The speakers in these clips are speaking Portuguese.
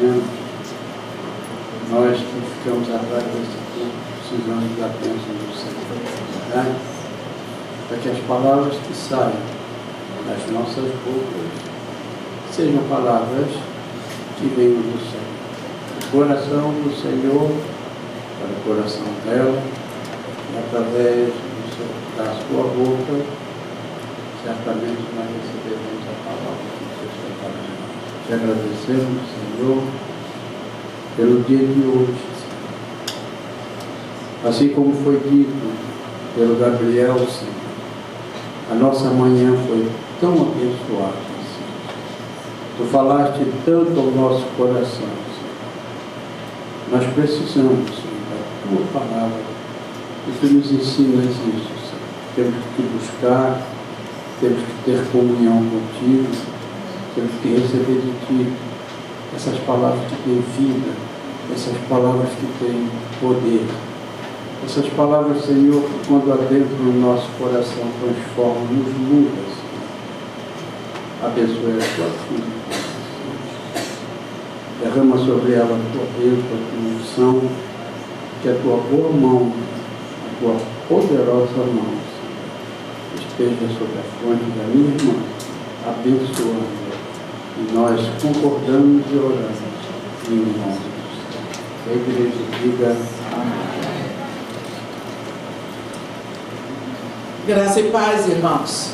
fazendo, nós que ficamos atrás desse corpo precisamos da bênção do Senhor, né? Para que as palavras que saem das nossas bocas sejam palavras que venham do Senhor. O coração do Senhor para o coração dela, e através da sua boca, certamente nós receberemos a palavra que Deus tem para nós. Te agradecemos, Senhor, pelo dia de hoje, Senhor. Assim como foi dito pelo Gabriel, Senhor, a nossa manhã foi tão abençoada, Senhor. Tu falaste tanto ao nosso coração, Senhor. Nós precisamos, Senhor, da tua palavra, e tu nos ensinas isso, Senhor. Temos que te buscar, temos que ter comunhão contigo, temos que receber de ti essas palavras que têm vida, essas palavras que têm poder. Essas palavras, Senhor, que quando adentram no nosso coração, transformam, nos muda, Senhor. Abençoe a tua filha, Senhor. Derrama sobre ela a tua bênção, a tua unção, que a tua boa mão, a tua poderosa mão, Senhor, esteja sobre a fonte da minha irmã, abençoando. E nós concordamos e oramos em nome do Senhor. A igreja diga amém. Graça e paz, irmãos.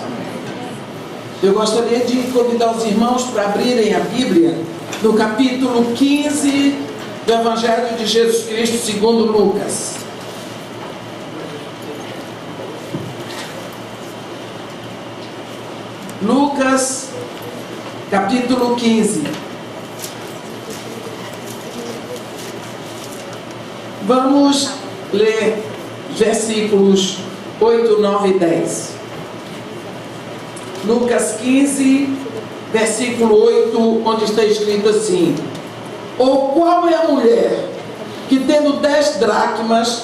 Eu gostaria de convidar os irmãos para abrirem a Bíblia no capítulo 15 do Evangelho de Jesus Cristo segundo Lucas. Lucas, capítulo 15. Vamos ler versículos 8, 9 e 10. Lucas 15, versículo 8, onde está escrito assim: ou qual é a mulher que, tendo 10 dracmas,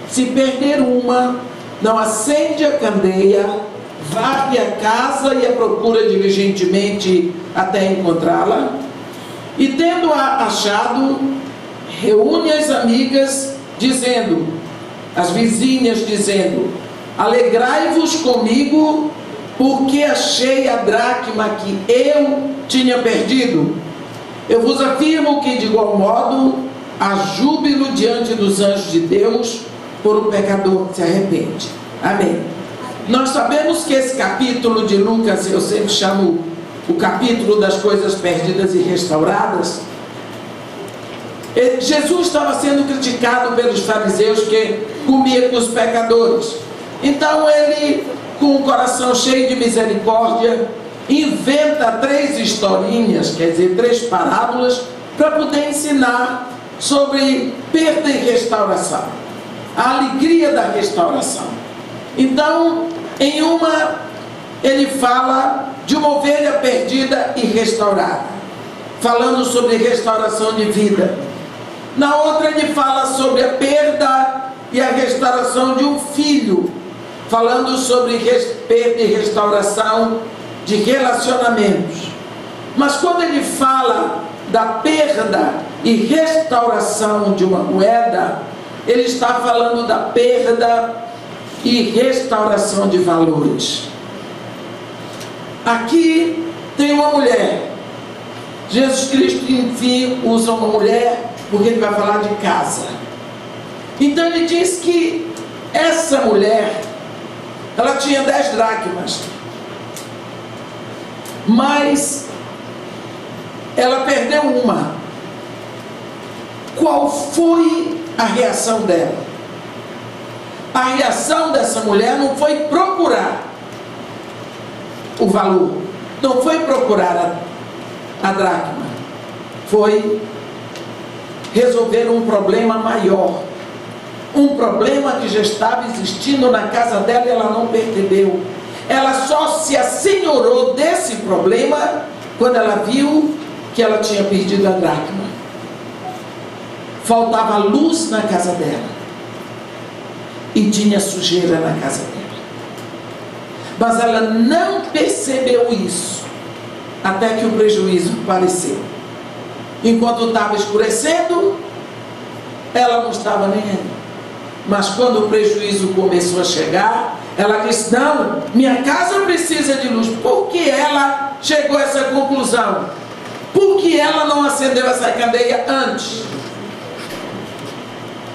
se perder uma, não acende a candeia, varre a casa e a procura diligentemente até encontrá-la? E tendo-a achado, reúne as amigas, dizendo, as vizinhas, dizendo: alegrai-vos comigo, porque achei a dracma que eu tinha perdido. Eu vos afirmo que, de igual modo, há júbilo diante dos anjos de Deus por um pecador que se arrepende. Amém. Nós sabemos que esse capítulo de Lucas, eu sempre chamo o capítulo das coisas perdidas e restauradas. Jesus estava sendo criticado pelos fariseus que comia com os pecadores. Então ele, com o coração cheio de misericórdia, inventa 3 historinhas, quer dizer, 3 parábolas, para poder ensinar sobre perda e restauração, a alegria da restauração. Então, em uma, ele fala de uma ovelha perdida e restaurada, falando sobre restauração de vida. Na outra, ele fala sobre a perda e a restauração de um filho, falando sobre perda e restauração de relacionamentos. Mas quando ele fala da perda e restauração de uma moeda, ele está falando da perda e restauração de valores. Aqui tem uma mulher. Jesus Cristo, enfim, usa uma mulher porque ele vai falar de casa. Então ele diz que essa mulher, ela tinha 10 dracmas, mas ela perdeu uma. Qual foi a reação dela? A reação dessa mulher não foi procurar o valor, não foi procurar a dracma, foi resolver um problema maior, um problema que já estava existindo na casa dela e ela não percebeu. Ela só se assenhorou desse problema quando ela viu que ela tinha perdido a dracma. Faltava luz na casa dela e tinha sujeira na casa dela, mas ela não percebeu isso até que o prejuízo apareceu. Enquanto estava escurecendo, ela não estava nem aí. Mas quando o prejuízo começou a chegar, ela disse: não, minha casa precisa de luz. Por que ela chegou a essa conclusão? Por que ela não acendeu essa candeia antes?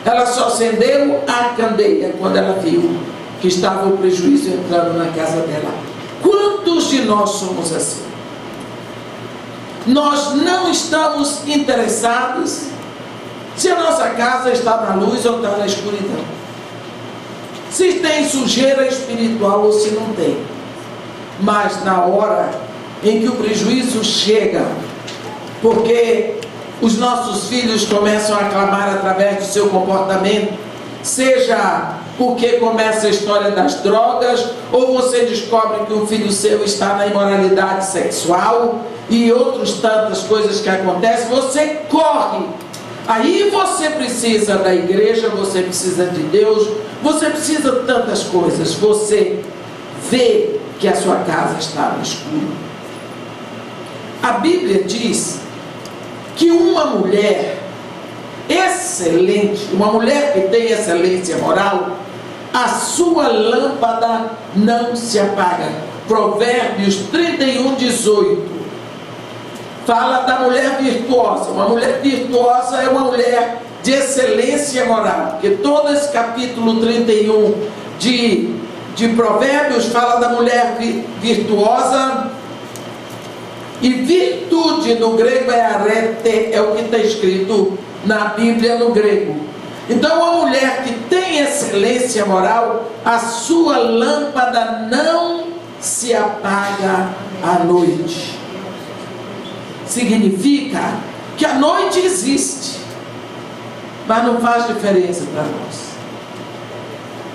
Ela só acendeu a candeia quando ela viu que estava o prejuízo entrando na casa dela. Quantos de nós somos assim? Nós não estamos interessados se a nossa casa está na luz ou está na escuridão, se tem sujeira espiritual ou se não tem. Mas na hora em que o prejuízo chega, porque os nossos filhos começam a clamar através do seu comportamento, seja porque começa a história das drogas, ou você descobre que um filho seu está na imoralidade sexual e outras tantas coisas que acontecem, você corre. Aí você precisa da igreja, você precisa de Deus, você precisa de tantas coisas. Você vê que a sua casa está no escuro. A Bíblia diz que uma mulher excelente, uma mulher que tem excelência moral, a sua lâmpada não se apaga. Provérbios 31:18 fala da mulher virtuosa. Uma mulher virtuosa é uma mulher de excelência moral, porque todo esse capítulo 31 de Provérbios fala da mulher virtuosa. E virtude no grego é arete, é o que está escrito na Bíblia no grego. Então, uma mulher que tem excelência moral, a sua lâmpada não se apaga à noite. Significa que a noite existe, mas não faz diferença para nós,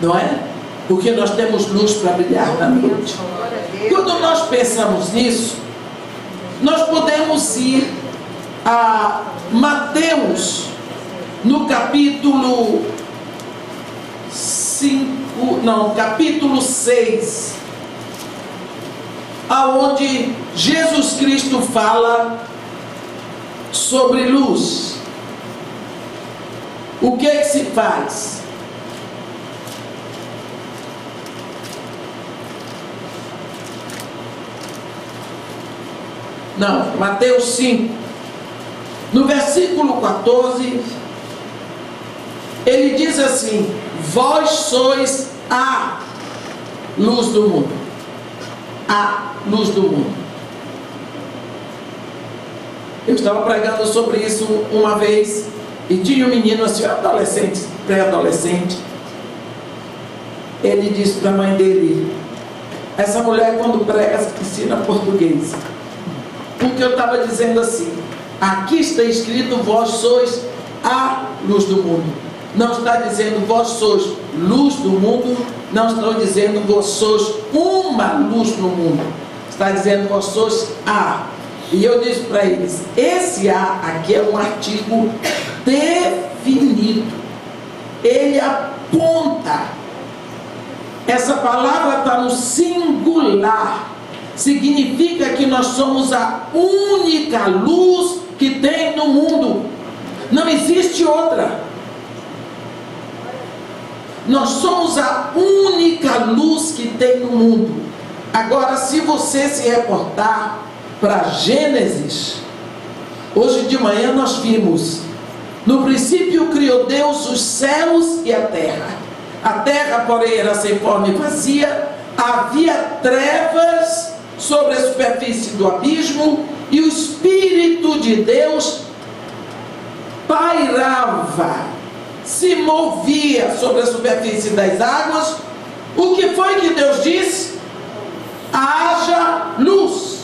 não é? Porque nós temos luz para brilhar na noite. Quando nós pensamos nisso, nós podemos ir a Mateus, no capítulo 6, aonde Jesus Cristo fala sobre luz. O que é que se faz? Não, Mateus 5, no versículo 14, ele diz assim: vós sois a luz do mundo. A luz do mundo. Eu estava pregando sobre isso uma vez, e tinha um menino assim, adolescente, pré-adolescente. Ele disse para a mãe dele: essa mulher quando prega ensina português. Porque eu estava dizendo assim: aqui está escrito vós sois a luz do mundo. Não está dizendo vós sois luz do mundo. Não estou dizendo vós sois uma luz no mundo. Está dizendo vós sois a. E eu disse para eles: esse a aqui é um artigo definido. Ele aponta. Essa palavra está no singular. Significa que nós somos a única luz que tem no mundo. Não existe outra. Nós somos a única luz que tem no mundo. Agora, se você se reportar para Gênesis, hoje de manhã nós vimos: no princípio criou Deus os céus e a terra. A terra, porém, era sem forma e vazia. Havia trevas sobre a superfície do abismo, e o Espírito de Deus pairava, se movia sobre a superfície das águas. O que foi que Deus disse? Haja luz.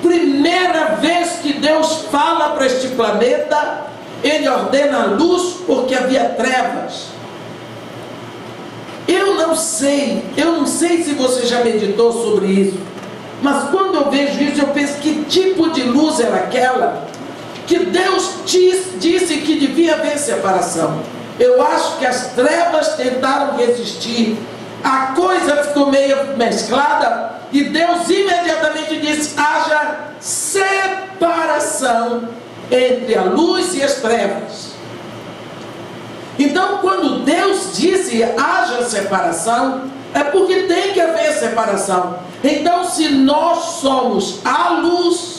Primeira vez que Deus fala para este planeta, Ele ordena a luz porque havia trevas. Eu não sei se você já meditou sobre isso, mas quando eu vejo isso, eu penso: que tipo de luz era aquela que Deus disse que devia haver separação? Eu acho que as trevas tentaram resistir, a coisa ficou meio mesclada, e Deus imediatamente disse: haja separação. entre a luz e as trevas. Então, quando Deus disse haja separação, é porque tem que haver separação. Então, se nós somos a luz,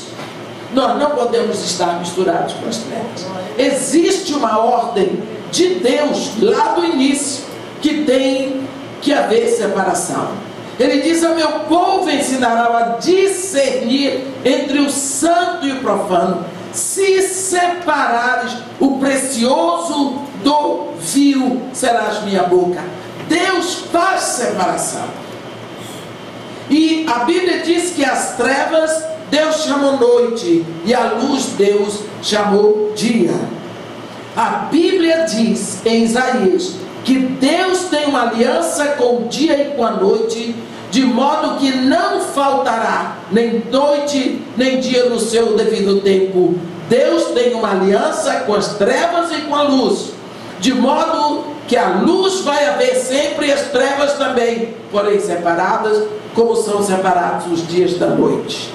nós não podemos estar misturados com as trevas. Existe uma ordem de Deus lá do início que tem que haver separação. Ele diz: a meu povo ensinará a discernir entre o santo e o profano, se separares o precioso do vil, serás minha boca. Deus faz separação. E a Bíblia diz que as trevas Deus chamou noite e a luz Deus chamou dia. A Bíblia diz em Isaías que Deus tem uma aliança com o dia e com a noite, de modo que não faltará nem noite nem dia no seu devido tempo. Deus tem uma aliança com as trevas e com a luz, de modo que a luz vai haver sempre e as trevas também, porém separadas, como são separados os dias da noite.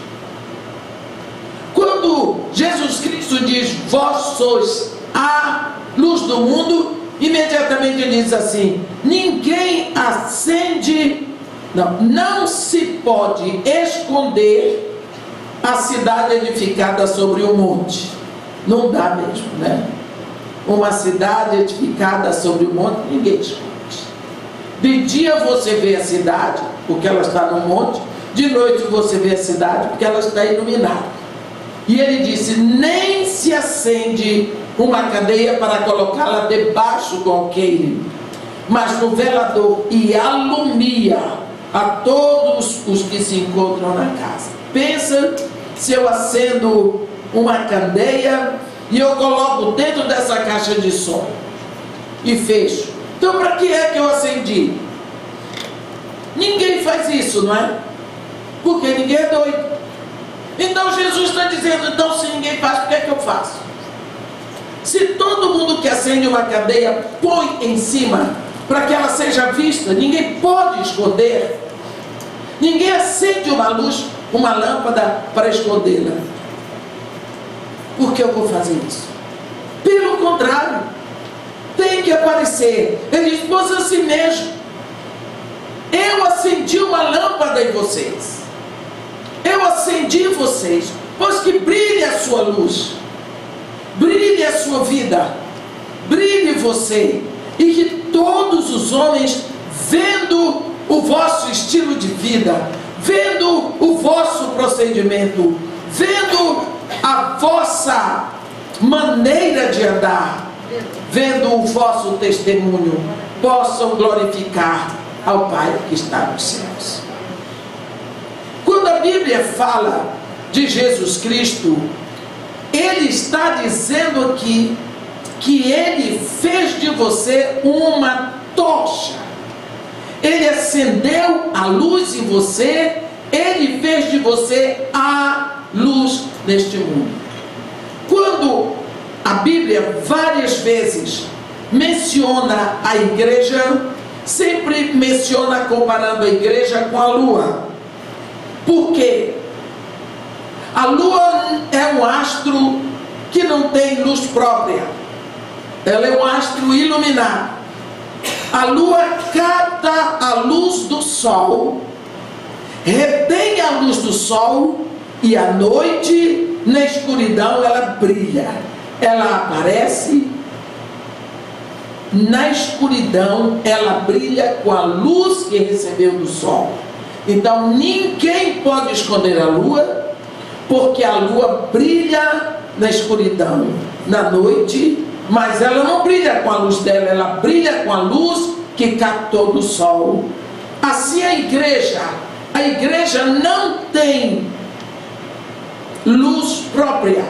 Quando Jesus Cristo diz: vós sois a luz do mundo, imediatamente ele diz assim: ninguém acende, não se pode esconder a cidade edificada sobre um monte. Não dá mesmo, né? Uma cidade edificada sobre um monte, ninguém esconde. De dia você vê a cidade, porque ela está no monte. De noite você vê a cidade, porque ela está iluminada. E ele disse: nem se acende uma candeia para colocá-la debaixo do alqueire, mas no velador, e alumia a todos os que se encontram na casa. Pensa se eu acendo uma candeia e eu coloco dentro dessa caixa de som e fecho. Então, para que é que eu acendi? Ninguém faz isso, não é? Porque ninguém é doido. Então Jesus está dizendo: então, se ninguém faz, por que é que eu faço? Se todo mundo que acende uma candeia põe em cima para que ela seja vista, ninguém pode esconder. Ninguém acende uma luz, uma lâmpada para escondê-la. Por que eu vou fazer isso? Pelo contrário, tem que aparecer. Ele diz: pois assim mesmo, eu acendi uma lâmpada em vocês, eu acendi vocês, pois que brilhe a sua luz, brilhe a sua vida, brilhe você, e que todos os homens, vendo o vosso estilo de vida, vendo o vosso procedimento, vendo a vossa maneira de andar, vendo o vosso testemunho, possam glorificar ao Pai que está nos céus. Quando a Bíblia fala de Jesus Cristo, ele está dizendo aqui que ele fez de você uma tocha. Ele acendeu a luz em você, ele fez de você a luz neste mundo. Quando a Bíblia várias vezes menciona a igreja, sempre menciona comparando a igreja com a lua. Por quê? A lua é um astro que não tem luz própria, ela é um astro iluminado. A lua capta a luz do sol, retém a luz do sol, e à noite, na escuridão, ela brilha. Ela aparece na escuridão, ela brilha com a luz que recebeu do sol. Então ninguém pode esconder a lua, porque a lua brilha na escuridão, na noite, mas ela não brilha com a luz dela, ela brilha com a luz que captou do sol. Assim a igreja não tem luz própria.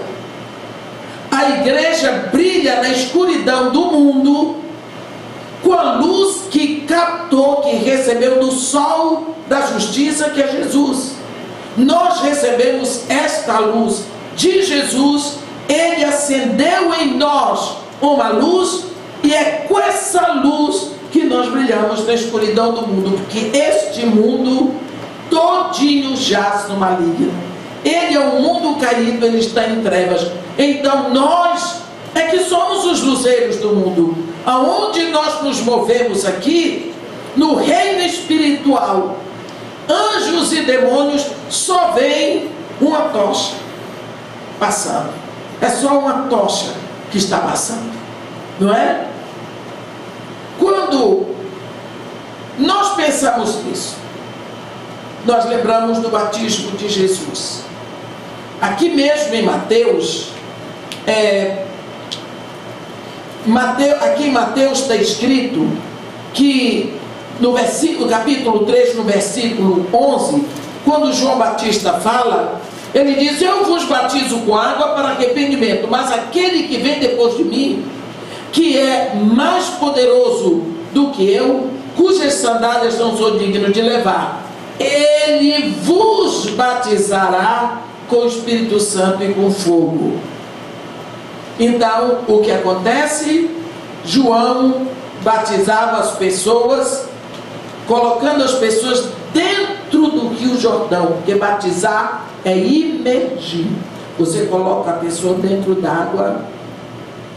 A igreja brilha na escuridão do mundo com a luz que captou, que recebeu do sol da justiça, que é Jesus. Nós recebemos esta luz de Jesus, ele acendeu em nós uma luz, e é com essa luz que nós brilhamos na escuridão do mundo, porque este mundo todinho jaz no maligno. Ele é um mundo caído, ele está em trevas. Então nós é que somos os luzeiros do mundo. Aonde nós nos movemos aqui, no reino espiritual, anjos e demônios só veem uma tocha passando. É só uma tocha que está passando, não é? Quando nós pensamos nisso, nós lembramos do batismo de Jesus. Aqui mesmo em Mateus, aqui em Mateus está escrito que no capítulo 3, no versículo 11, quando João Batista fala, ele diz: eu vos batizo com água para arrependimento, mas aquele que vem depois de mim, que é mais poderoso do que eu, cujas sandálias não sou digno de levar, ele vos batizará com o Espírito Santo e com fogo. Então, o que acontece? João batizava as pessoas, colocando as pessoas dentro do Rio Jordão, porque batizar é imergir. Você coloca a pessoa dentro d'água,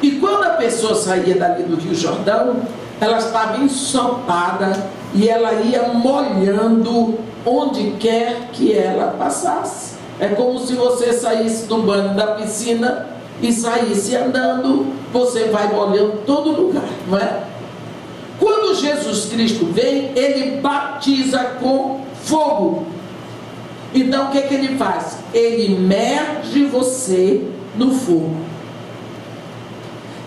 e quando a pessoa saía dali do Rio Jordão, ela estava ensopada e ela ia molhando onde quer que ela passasse. É como se você saísse do banho da piscina e saísse andando, você vai molhando todo lugar, não é? Quando Jesus Cristo vem, ele batiza com fogo. Então o que ele faz? Ele imerge você no fogo.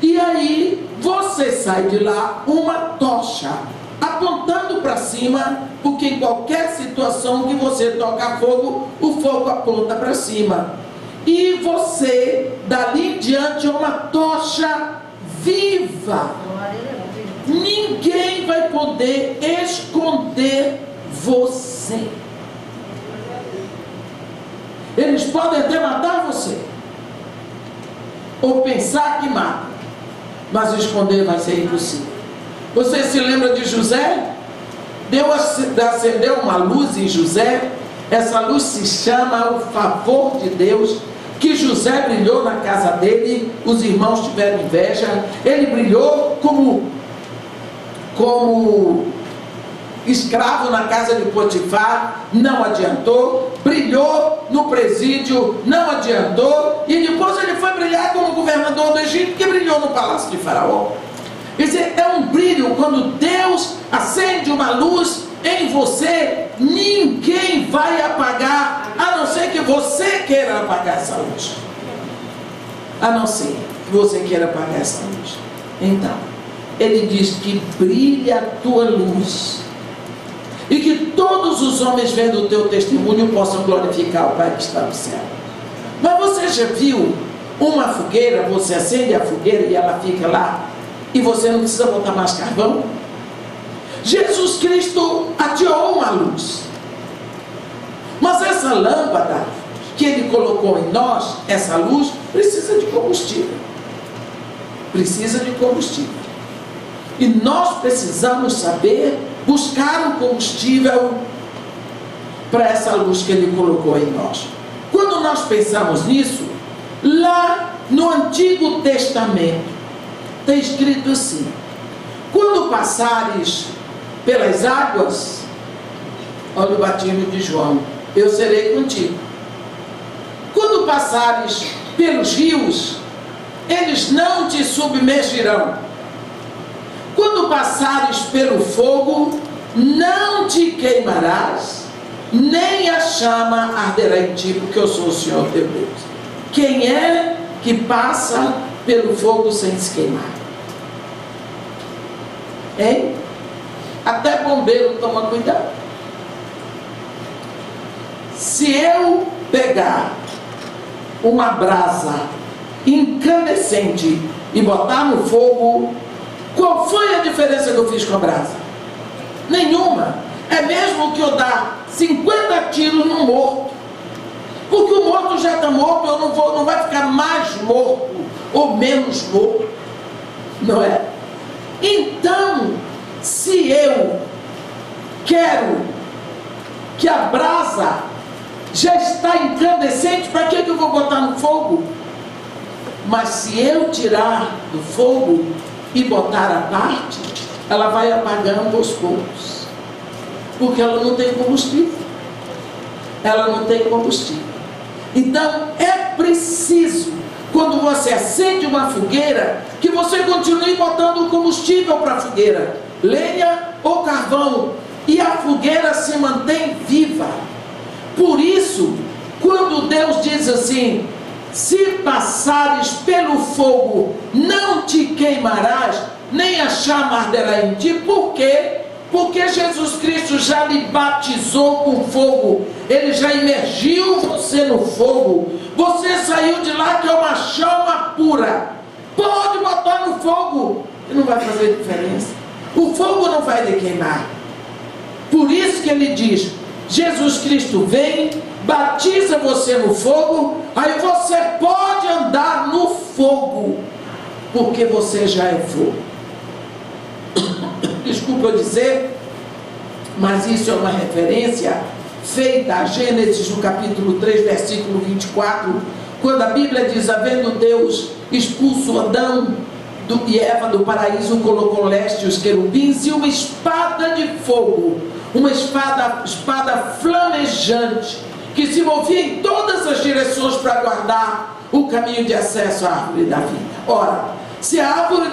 E aí você sai de lá uma tocha, apontando para cima, porque em qualquer situação que você toca fogo, o fogo aponta para cima. E você, dali em diante, é uma tocha viva. Ninguém vai poder esconder você. Eles podem até matar você, ou pensar que mata, mas esconder vai ser impossível. Você se lembra de José? Deus acendeu uma luz em José. Essa luz se chama o favor de Deus, que José brilhou na casa dele, os irmãos tiveram inveja, ele brilhou como escravo na casa de Potifar, não adiantou, brilhou no presídio, não adiantou, e depois ele foi brilhar como governador do Egito, que brilhou no palácio de Faraó. Quer dizer, é um brilho. Quando Deus acende uma luz em você, ninguém vai apagar, a não ser que você queira apagar essa luz. A não ser que você queira apagar essa luz. Então, ele diz que brilha a tua luz, e que todos os homens, vendo o teu testemunho, possam glorificar o Pai que está no céu. Mas você já viu uma fogueira? Você acende a fogueira e ela fica lá, e você não precisa botar mais carvão? Jesus Cristo ateou uma luz, mas essa lâmpada que ele colocou em nós, essa luz, precisa de combustível. Precisa de combustível. E nós precisamos saber buscar um combustível para essa luz que ele colocou em nós. Quando nós pensamos nisso, lá no Antigo Testamento está escrito assim: quando passares pelas águas, olha o batismo de João, eu serei contigo. Quando passares pelos rios, eles não te submergirão. Quando passares pelo fogo, não te queimarás, nem a chama arderá em ti, porque eu sou o Senhor teu Deus. Quem é que passa pelo fogo sem se queimar? Hein? Até bombeiro toma cuidado. Se eu pegar uma brasa incandescente e botar no fogo, qual foi a diferença que eu fiz com a brasa? Nenhuma. É mesmo que eu dar 50 tiros no morto, porque o morto já está morto, eu não vai ficar mais morto ou menos morto, não é? Então, se eu quero que a brasa já está incandescente, para que eu vou botar no fogo? Mas se eu tirar do fogo e botar à parte, ela vai apagando aos poucos, porque ela não tem combustível. Ela não tem combustível. Então é preciso, quando você acende uma fogueira, que você continue botando o combustível para a fogueira, lenha ou carvão, e a fogueira se mantém viva. Por isso, quando Deus diz assim: se passares pelo fogo, não te queimarás, nem a chama arderá em ti. Por quê? Porque Jesus Cristo já lhe batizou com fogo. Ele já imergiu você no fogo. Você saiu de lá, que é uma chama pura. Pode botar no fogo, e não vai fazer diferença. O fogo não vai lhe queimar. Por isso que ele diz: Jesus Cristo vem, batiza você no fogo, aí você pode andar no fogo, porque você já é fogo. Desculpa eu dizer, mas isso é uma referência feita a Gênesis no capítulo 3, versículo 24, quando a Bíblia diz: havendo Deus expulso Adão e Eva do paraíso, colocou leste os querubins e uma espada de fogo, uma espada flamejante, que se movia em todas as direções para guardar o caminho de acesso à árvore da vida. Ora, se a árvore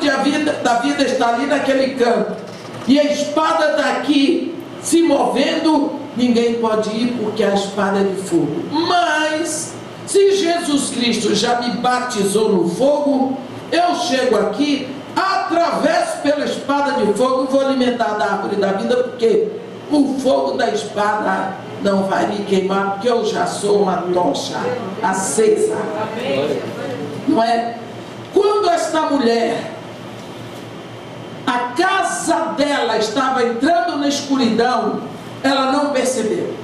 da vida está ali naquele canto, e a espada está aqui se movendo, ninguém pode ir, porque a espada é de fogo. Mas se Jesus Cristo já me batizou no fogo, eu chego aqui, atravesso pela espada de fogo e vou alimentar da árvore da vida, porque o fogo da espada não vai me queimar, porque eu já sou uma tocha acesa. Não é? Quando esta mulher, a casa dela estava entrando na escuridão, ela não percebeu.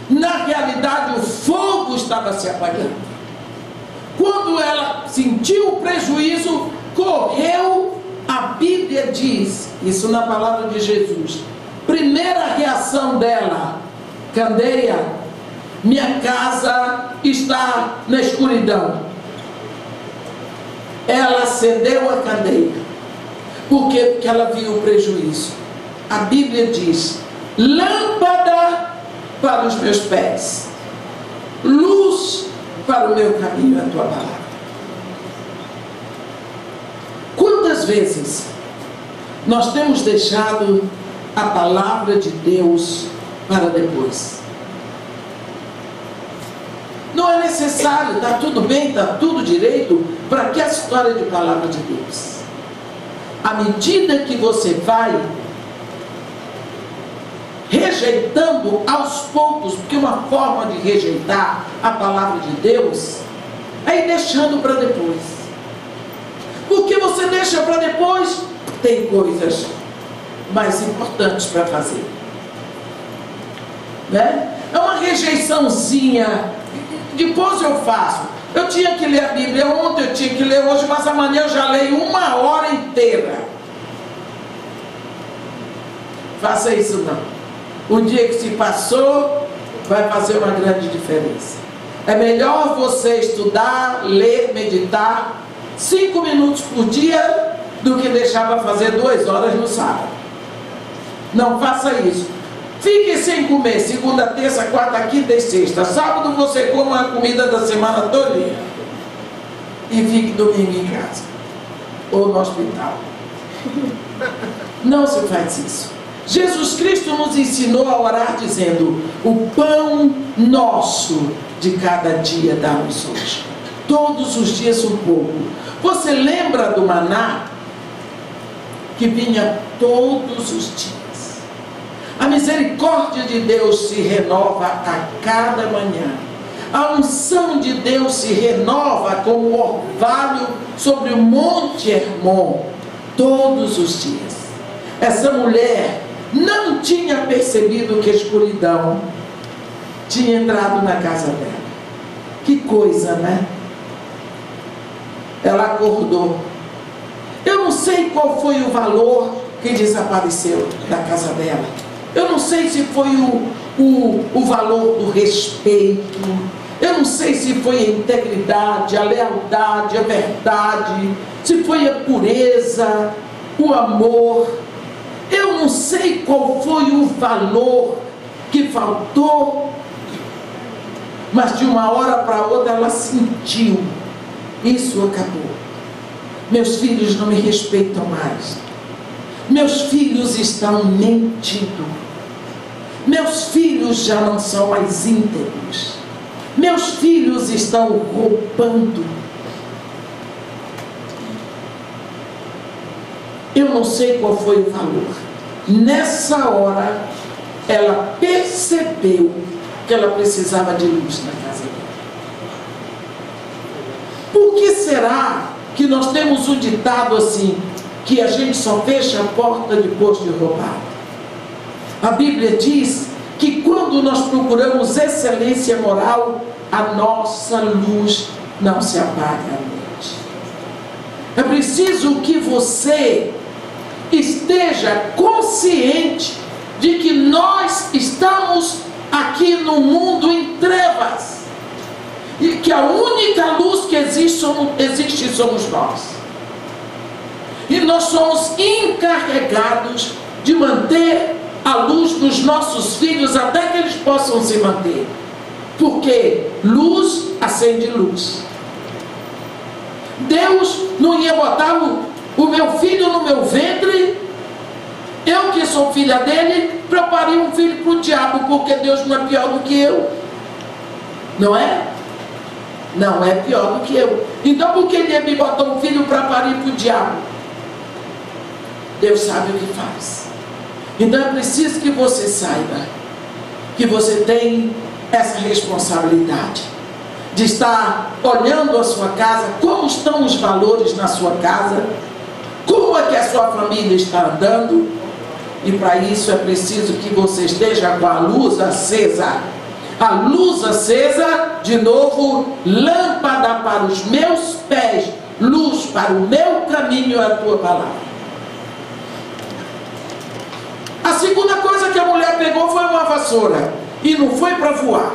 Na realidade, o fogo estava se apagando. Quando ela sentiu o prejuízo, correu. A Bíblia diz, isso na palavra de Jesus, primeira reação dela: candeia, minha casa está na escuridão. Ela acendeu a candeia. Por quê? Porque ela viu o prejuízo. A Bíblia diz: lâmpada para os meus pés, luz para o meu caminho, a tua palavra. Quantas vezes nós temos deixado a palavra de Deus para depois? Não é necessário, está tudo bem, está tudo direito, para que a história de palavra de Deus? À medida que você vai rejeitando aos poucos, porque uma forma de rejeitar a palavra de Deus é ir deixando para depois. Porque você deixa para depois, tem coisas mais importantes para fazer, né? É uma rejeiçãozinha. Depois eu faço. Eu tinha que ler a Bíblia ontem, eu tinha que ler hoje, mas amanhã eu já leio 1 hora inteira. Faça isso não. O dia que se passou vai fazer uma grande diferença. É melhor você estudar, ler, meditar 5 minutos por dia do que deixar para fazer 2 horas no sábado. Não faça isso. Fique sem comer segunda, terça, quarta, quinta e sexta. Sábado você come a comida da semana toda e fique domingo em casa ou no hospital. Não se faz isso. Jesus Cristo nos ensinou a orar dizendo: o pão nosso de cada dia dá-nos hoje. Todos os dias um pouco. Você lembra do maná que vinha todos os dias? A misericórdia de Deus se renova a cada manhã. A unção de Deus se renova como o orvalho sobre o Monte Hermon todos os dias. Essa mulher não tinha percebido que a escuridão tinha entrado na casa dela. Que coisa, né? Ela acordou. Eu não sei qual foi o valor que desapareceu da casa dela. Eu não sei se foi o valor do respeito. Eu não sei se foi a integridade, a lealdade, a verdade, se foi a pureza, o amor. Eu não sei qual foi o valor que faltou, mas de uma hora para outra ela sentiu: isso acabou. Meus filhos não me respeitam mais. Meus filhos estão mentindo. Meus filhos já não são mais íntegros. Meus filhos estão roubando. Eu não sei qual foi o valor. Nessa hora, ela percebeu que ela precisava de luz na casa dela. Por que será que nós temos um ditado assim, que a gente só fecha a porta depois de roubar? A Bíblia diz que quando nós procuramos excelência moral, a nossa luz não se apaga à noite. É preciso que você esteja consciente de que nós estamos aqui no mundo em trevas e que a única luz que existe somos nós. E nós somos encarregados de manter a luz dos nossos filhos até que eles possam se manter. Porque luz acende luz. Deus não ia botar o meu filho no meu ventre, eu que sou filha dele, preparei um filho para o diabo, porque Deus não é pior do que eu. Não é? Não é pior do que eu. Então por que ele me botou um filho para parir para o diabo? Deus sabe o que faz. Então é preciso que você saiba que você tem essa responsabilidade de estar olhando a sua casa, como estão os valores na sua casa, como é que a sua família está andando. E para isso é preciso que você esteja com a luz acesa. A luz acesa, de novo, lâmpada para os meus pés, luz para o meu caminho é a tua palavra. A segunda coisa que a mulher pegou foi uma vassoura, e não foi para voar.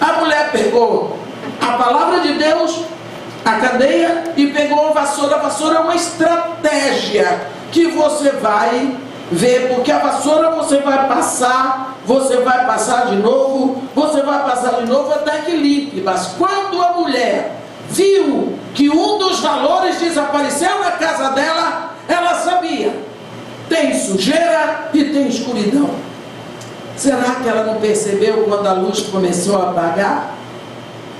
A mulher pegou a palavra de Deus, a cadeia, e pegou a vassoura. A vassoura é uma estratégia que você vai ver, porque a vassoura você vai passar de novo, você vai passar de novo até que limpe. Mas quando a mulher viu que um dos valores desapareceu na casa dela, ela sabia: tem sujeira e tem escuridão. Será que ela não percebeu quando a luz começou a apagar?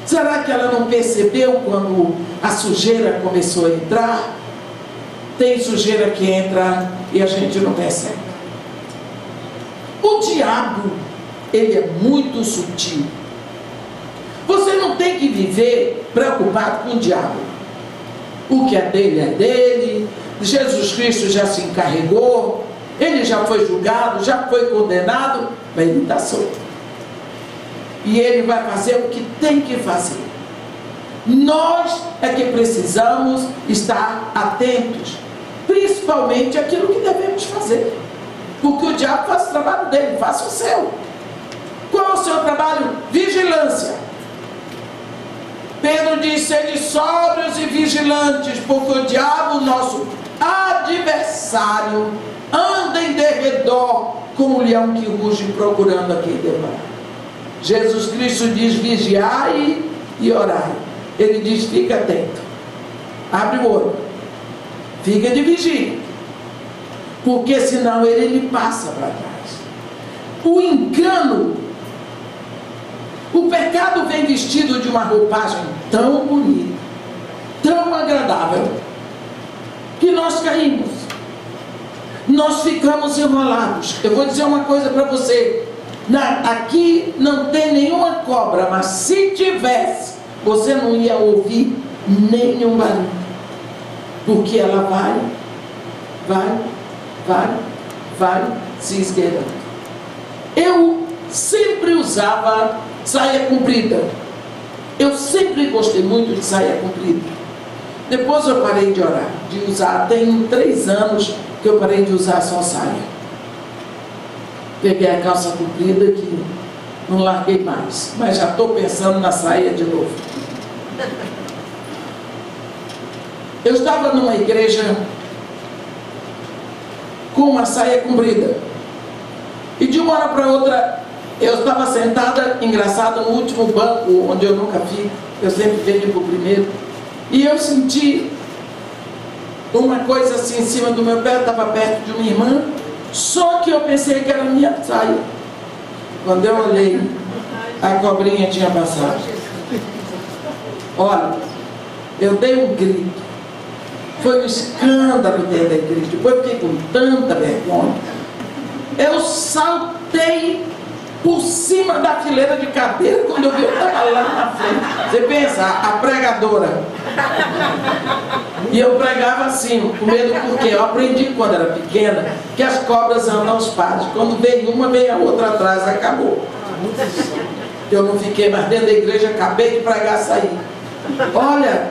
Será que ela não percebeu quando a sujeira começou a entrar? Tem sujeira que entra e a gente não percebe. O diabo, ele é muito sutil. Você não tem que viver preocupado com o diabo. O que é dele, Jesus Cristo já se encarregou, ele já foi julgado, já foi condenado, mas ele está solto. E ele vai fazer o que tem que fazer. Nós é que precisamos estar atentos, principalmente aquilo que devemos fazer. Porque o diabo faz o trabalho dele, faça o seu. Qual é o seu trabalho? Vigilância. Pedro diz: sede sóbrios e vigilantes, porque o diabo, nosso adversário, anda em derredor como um leão que ruge procurando a quem devorar. Jesus Cristo diz: vigiai e orai. Ele diz: fica atento, abre o olho, fica de vigia, porque senão ele lhe passa para trás. O engano, o pecado vem vestido de uma roupagem tão bonita, tão agradável, que nós caímos, nós ficamos enrolados. Eu vou dizer uma coisa para você: aqui não tem nenhuma cobra, mas se tivesse, você não ia ouvir nenhum barulho, porque ela vai se esgueirando. Eu sempre usava saia comprida. Eu sempre gostei muito de saia comprida. Depois eu parei de usar. Tem 3 anos que eu parei de usar só saia. Peguei a calça comprida que não larguei mais, mas já estou pensando na saia de novo. Eu estava numa igreja com uma saia comprida, e de uma hora para outra eu estava sentada, engraçado, no último banco, onde eu nunca fico, eu sempre venho para o primeiro, e eu senti uma coisa assim em cima do meu pé, estava perto de uma irmã, só que eu pensei que era minha saia. Quando eu olhei, a cobrinha tinha passado. Olha, eu dei um grito, foi um escândalo dentro da igreja, depois eu fiquei com tanta vergonha, eu saltei por cima da fileira de cadeira, quando eu vi, eu estava lá na frente. Você pensa, a pregadora. E eu pregava assim, com medo, porque eu aprendi quando era pequena, que as cobras andam aos pares. Quando vem uma, vem a outra atrás, acabou. Eu não fiquei mais dentro da igreja, acabei de pregar, saí. Olha,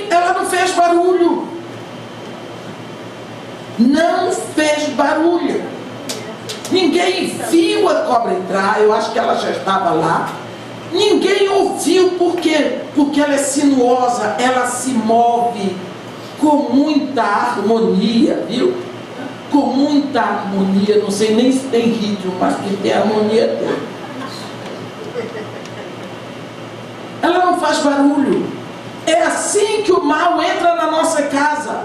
ela não fez barulho. Não fez barulho. Ninguém viu a cobra entrar, eu acho que ela já estava lá. Ninguém ouviu, porque ela é sinuosa, ela se move com muita harmonia, viu? Com muita harmonia, não sei nem se tem ritmo, mas que tem harmonia tem. Ela não faz barulho. É assim que o mal entra na nossa casa.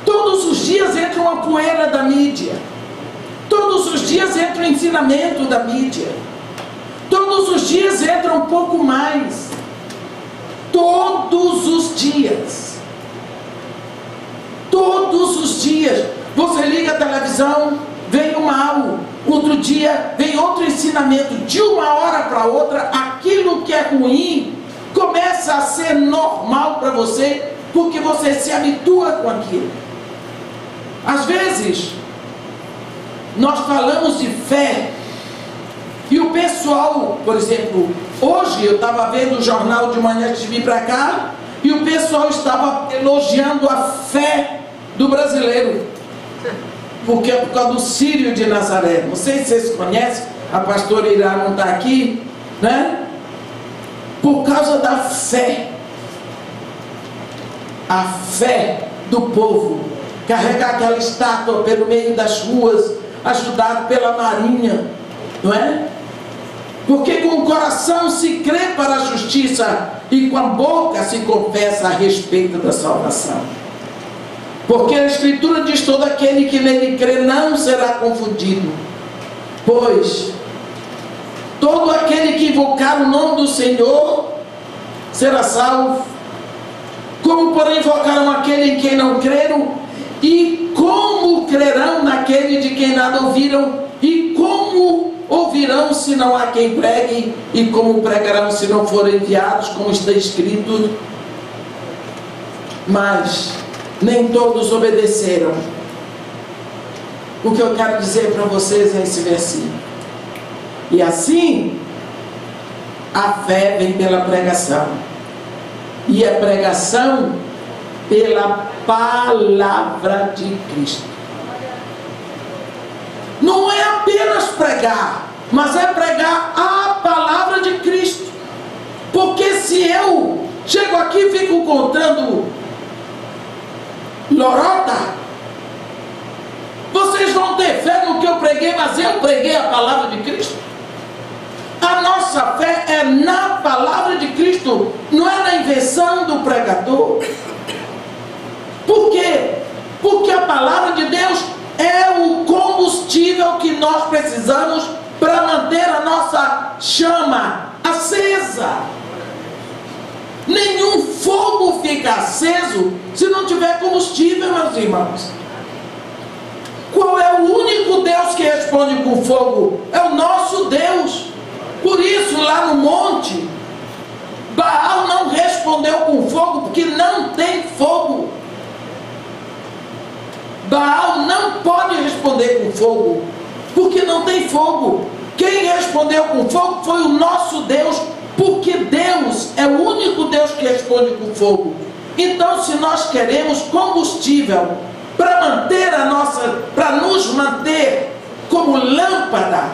Todos os dias entra uma poeira da mídia. Todos os dias entra o ensinamento da mídia. Todos os dias entra um pouco mais. Todos os dias. Todos os dias. Você liga a televisão, vem um mal. Outro dia vem outro ensinamento. De uma hora para outra, aquilo que é ruim começa a ser normal para você, porque você se habitua com aquilo. Às vezes nós falamos de fé e o pessoal, por exemplo, hoje eu estava vendo o jornal de manhã antes de vir para cá, e o pessoal estava elogiando a fé do brasileiro, porque é por causa do Círio de Nazaré. Não sei se vocês conhecem, a pastora Irá não está aqui, né? Por causa da fé, a fé do povo, carregar aquela estátua pelo meio das ruas, ajudado pela marinha, não é? Porque com o coração se crê para a justiça e com a boca se confessa a respeito da salvação. Porque a Escritura diz: todo aquele que nele crê não será confundido, pois todo aquele que invocar o nome do Senhor será salvo. Como porém invocaram aquele em quem não creram? E como crerão naquele de quem nada ouviram? E como ouvirão se não há quem pregue? E como pregarão se não forem enviados? Como está escrito: mas nem todos obedeceram. O que eu quero dizer para vocês é esse versículo. E assim, a fé vem pela pregação, e a pregação pela palavra de Cristo. Não é apenas pregar, mas é pregar a palavra de Cristo. Porque se eu chego aqui e fico contando lorota, vocês vão ter fé no que eu preguei, mas eu preguei a palavra de Cristo. A nossa fé é na palavra de Cristo, não é na invenção do pregador. Por quê? Porque a palavra de Deus é o combustível que nós precisamos para manter a nossa chama acesa. Nenhum fogo fica aceso se não tiver combustível, meus irmãos. Qual é o único Deus que responde com fogo? É o nosso Deus. Por isso, lá no monte, Baal não respondeu com fogo, porque não tem fogo. Baal não pode responder com fogo, porque não tem fogo. Quem respondeu com fogo foi o nosso Deus, porque Deus é o único Deus que responde com fogo. Então, se nós queremos combustível para nos manter como lâmpada,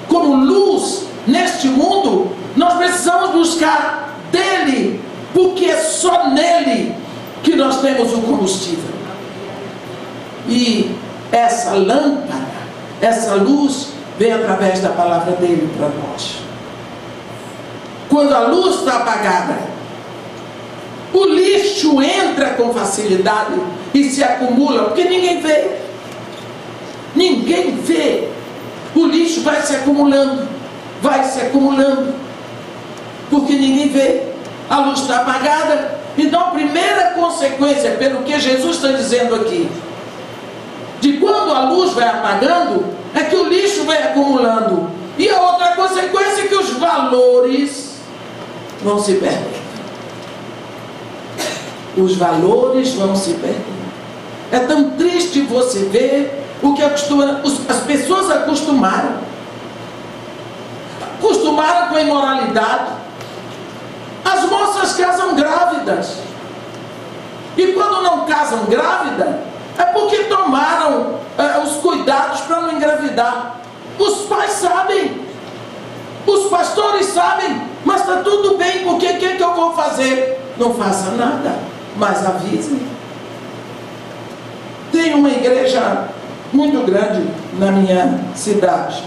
como luz neste mundo, nós precisamos buscar dele, porque é só nele que nós temos o combustível. E essa lâmpada, essa luz, vem através da palavra dele para nós. Quando a luz está apagada, o lixo entra com facilidade e se acumula, porque ninguém vê. Ninguém vê. O lixo vai se acumulando, porque ninguém vê. A luz está apagada. Então a primeira consequência, pelo que Jesus está dizendo aqui, de quando a luz vai apagando, é que o lixo vai acumulando. E a outra consequência é que os valores vão se perdendo. Os valores vão se perdendo. É tão triste você ver o que as pessoas acostumaram com a imoralidade. As moças casam grávidas, e quando não casam grávida, é porque tomaram os cuidados para não engravidar. Os pais sabem, os pastores sabem, mas está tudo bem, porque o que eu vou fazer? Não faça nada, mas avise. Tem uma igreja muito grande na minha cidade.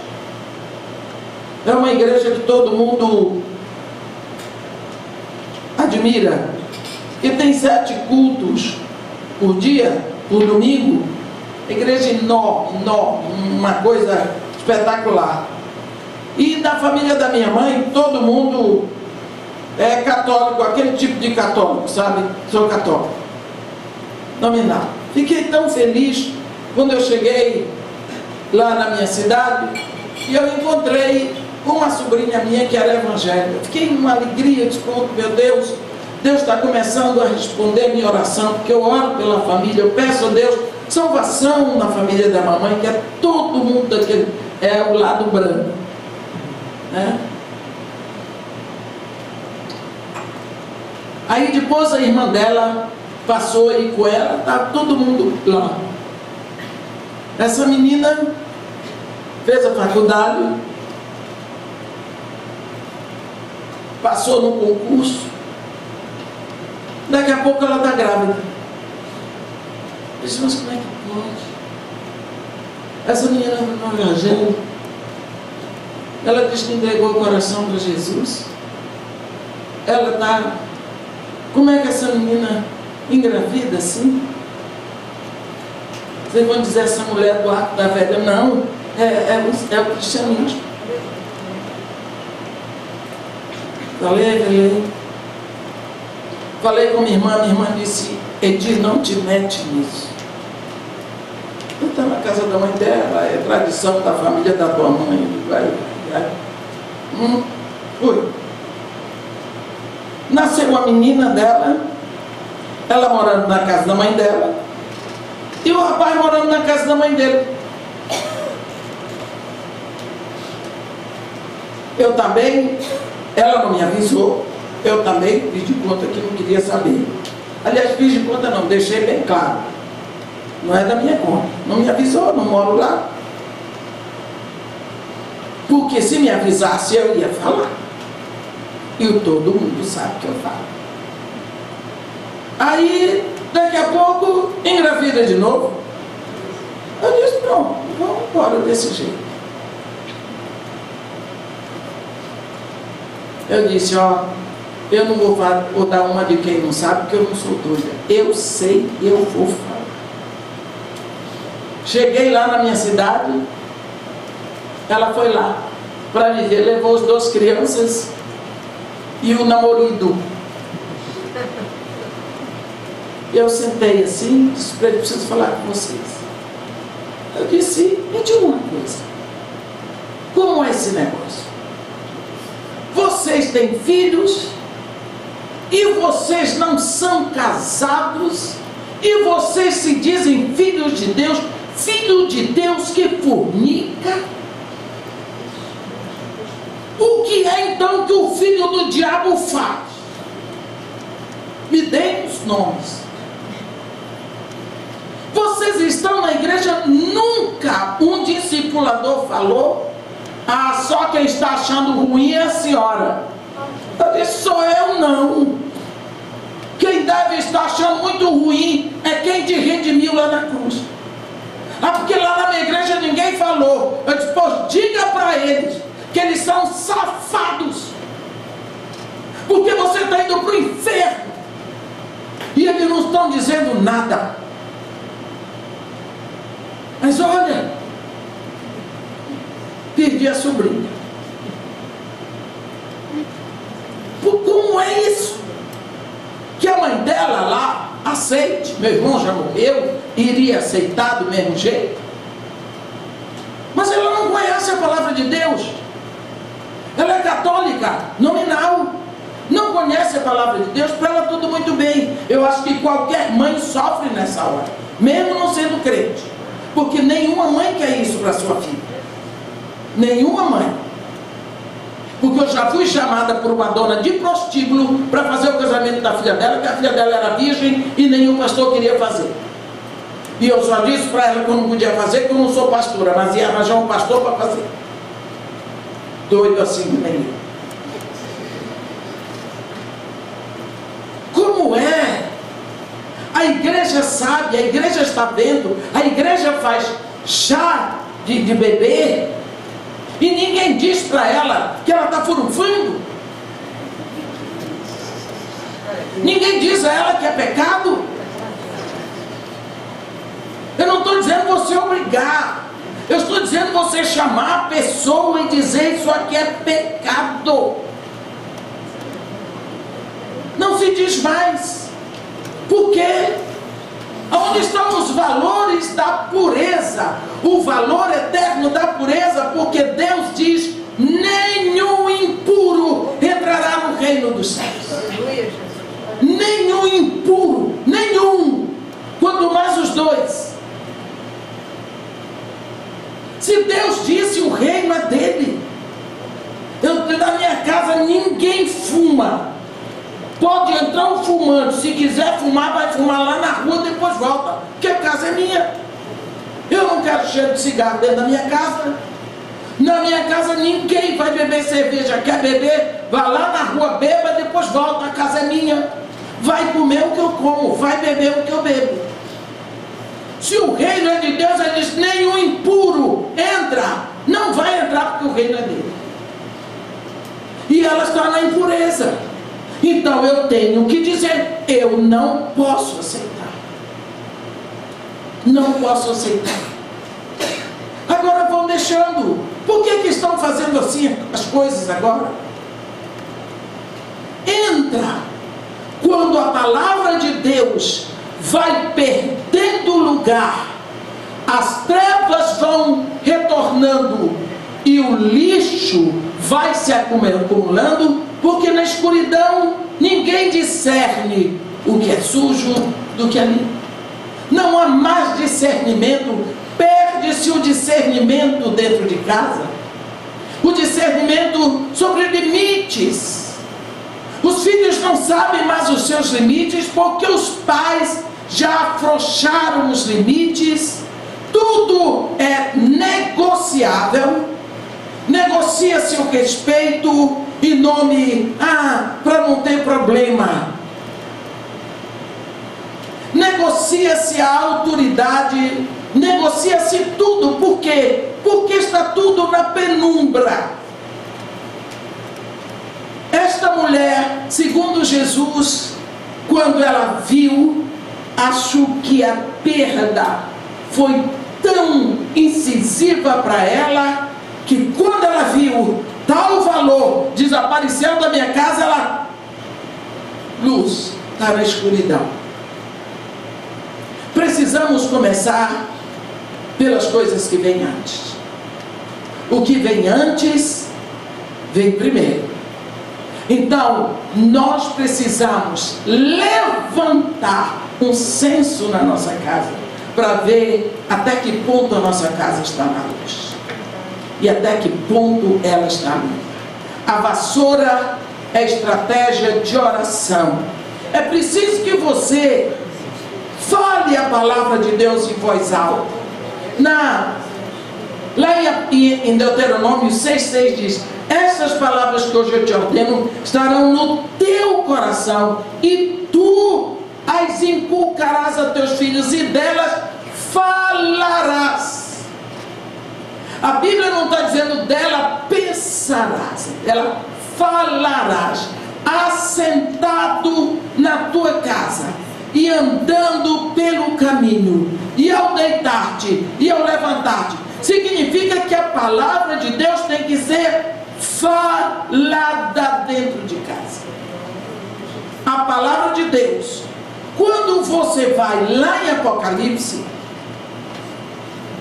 É uma igreja que todo mundo admira, e tem 7 cultos por dia, por domingo. Igreja enorme, uma coisa espetacular. E da família da minha mãe, todo mundo é católico, aquele tipo de católico, sabe? Sou católico nominal. Fiquei tão feliz quando eu cheguei lá na minha cidade e eu encontrei uma sobrinha minha que era evangélica. Fiquei numa alegria, disse, meu Deus está começando a responder minha oração, porque eu oro pela família, eu peço a Deus salvação na família da mamãe, que é todo mundo daquele, é o lado branco, né? Aí depois a irmã dela passou aí com ela, estava todo mundo lá. Essa menina fez a faculdade, passou no concurso, daqui a pouco ela está grávida. Eu disse, mas como é que pode? Essa menina no evangelho, ela diz que entregou o coração para Jesus. Ela está... Como é que essa menina engravida assim? Vocês vão dizer, essa mulher do arco da velha? Não, é o cristianismo. Falei com minha irmã disse, Edir, não te mete nisso. Eu estou na casa da mãe dela, é tradição da família da tua mãe. Foi. Nasceu a menina dela, ela morando na casa da mãe dela, e o rapaz morando na casa da mãe dele. Eu também, ela não me avisou, eu também fiz de conta que não queria saber. Aliás, fiz de conta não, deixei bem claro. Não é da minha conta. Não me avisou, não moro lá. Porque se me avisasse, eu ia falar. E todo mundo sabe que eu falo. Aí, daqui a pouco, engravida de novo. Eu disse, não, vamos embora desse jeito. Eu disse, ó, eu não vou dar uma de quem não sabe, porque eu não sou doida. Eu sei, eu vou falar. Cheguei lá na minha cidade, ela foi lá para me ver, levou as 2 crianças e o namorado. Eu sentei assim, disse para ele, preciso falar com vocês. Eu disse, me diga uma coisa, como é esse negócio? Vocês têm filhos e vocês não são casados e vocês se dizem filhos de Deus, filho de Deus que fornica? O que é então que o filho do diabo faz? Me deem os nomes. Vocês estão na igreja, nunca um discipulador falou: ah, só quem está achando ruim é a senhora. Eu disse: sou eu não. Quem deve estar achando muito ruim é quem te redimiu lá na cruz. Ah, porque lá na minha igreja ninguém falou. Eu disse: pois diga para eles que eles são safados, porque você está indo para o inferno e eles não estão dizendo nada. Mas olha, perdi a sobrinha. Como é isso? Que a mãe dela lá aceite. Meu irmão já morreu, iria aceitar do mesmo jeito. Mas ela não conhece a palavra de Deus. Ela é católica, nominal. Não conhece a palavra de Deus, para ela tudo muito bem. Eu acho que qualquer mãe sofre nessa hora, mesmo não sendo crente. Porque nenhuma mãe quer isso para sua filha. Nenhuma mãe. Porque eu já fui chamada por uma dona de prostíbulo para fazer o casamento da filha dela, que a filha dela era virgem e nenhum pastor queria fazer. E eu só disse para ela que eu não podia fazer, que eu não sou pastora, mas ia arranjar um pastor para fazer. Doido assim, nem eu. Como é? A igreja sabe, a igreja está vendo, a igreja faz chá de bebê e ninguém diz para ela que ela está furufando. Ninguém diz a ela que é pecado. Eu não estou dizendo você obrigar, eu estou dizendo você chamar a pessoa e dizer: isso aqui é pecado. Não se diz mais. Por quê? Onde estão os valores da pureza? O valor eterno da pureza, porque Deus diz: nenhum impuro entrará no reino dos céus. Nenhum impuro, nenhum. Quanto mais os dois. Se Deus disse, o reino é dele. Na minha casa ninguém fuma. Pode entrar um fumante, se quiser fumar, vai fumar lá na rua, depois volta, porque a casa é minha. Eu não quero cheiro de cigarro dentro da minha casa. Na minha casa ninguém vai beber cerveja. Quer beber? Vai lá na rua, beba, depois volta, a casa é minha. Vai comer o que eu como, vai beber o que eu bebo. Se o reino é de Deus, ele diz: nenhum impuro entra. Não vai entrar porque o reino é dele. E ela está na impureza. Então eu tenho que dizer: eu não posso aceitar. Não posso aceitar. Agora vão deixando. Por que estão fazendo assim as coisas agora? Entra. Quando a palavra de Deus vai perdendo lugar, as trevas vão retornando e o lixo vai se acumulando, porque na escuridão ninguém discerne o que é sujo do que é limpo. Não há mais discernimento, perde-se o discernimento dentro de casa, o discernimento sobre limites. Os filhos não sabem mais os seus limites, porque os pais já afrouxaram os limites. Tudo é negociável. Negocia-se o respeito em nome, para não ter problema. Negocia-se a autoridade, negocia-se tudo. Por quê? Porque está tudo na penumbra. Esta mulher, segundo Jesus, quando ela viu, achou que a perda foi tão incisiva para ela, que quando ela viu tal valor desapareceu da minha casa, ela, luz, está na escuridão. Precisamos começar pelas coisas que vêm antes. O que vem antes, vem primeiro. Então, nós precisamos levantar um censo na nossa casa, para ver até que ponto a nossa casa está na luz. E até que ponto ela está limpa. A vassoura é estratégia de oração. É preciso que você Fale a palavra de Deus em voz alta. Lá em Deuteronômio 6,6 diz: essas palavras que hoje eu te ordeno estarão no teu coração, e tu as inculcarás a teus filhos, e delas falarás. A Bíblia não está dizendo dela pensarás, ela falarás, assentado na tua casa, e andando pelo caminho, e ao deitar-te, e ao levantar-te. Significa que a palavra de Deus tem que ser falada dentro de casa. A palavra de Deus, quando você vai lá em Apocalipse,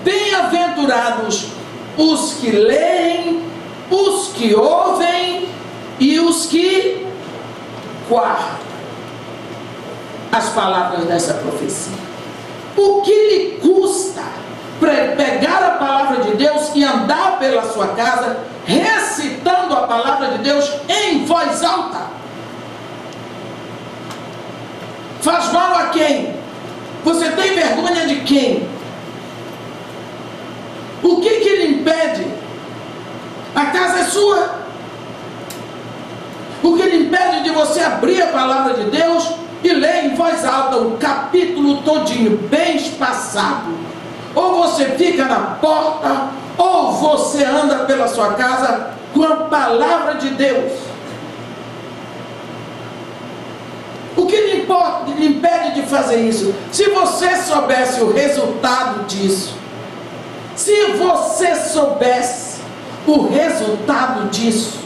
bem-aventurados os que leem, os que ouvem e os que guardam as palavras dessa profecia. O que lhe custa pegar a palavra de Deus e andar pela sua casa recitando a palavra de Deus em voz alta? Faz mal a quem? Você tem vergonha de quem? O que lhe impede? A casa é sua. O que lhe impede de você abrir a palavra de Deus e ler em voz alta o capítulo todinho, bem espaçado? Ou você fica na porta, ou você anda pela sua casa com a palavra de Deus. O que lhe impede de fazer isso? Se você soubesse o resultado disso, se você soubesse o resultado disso.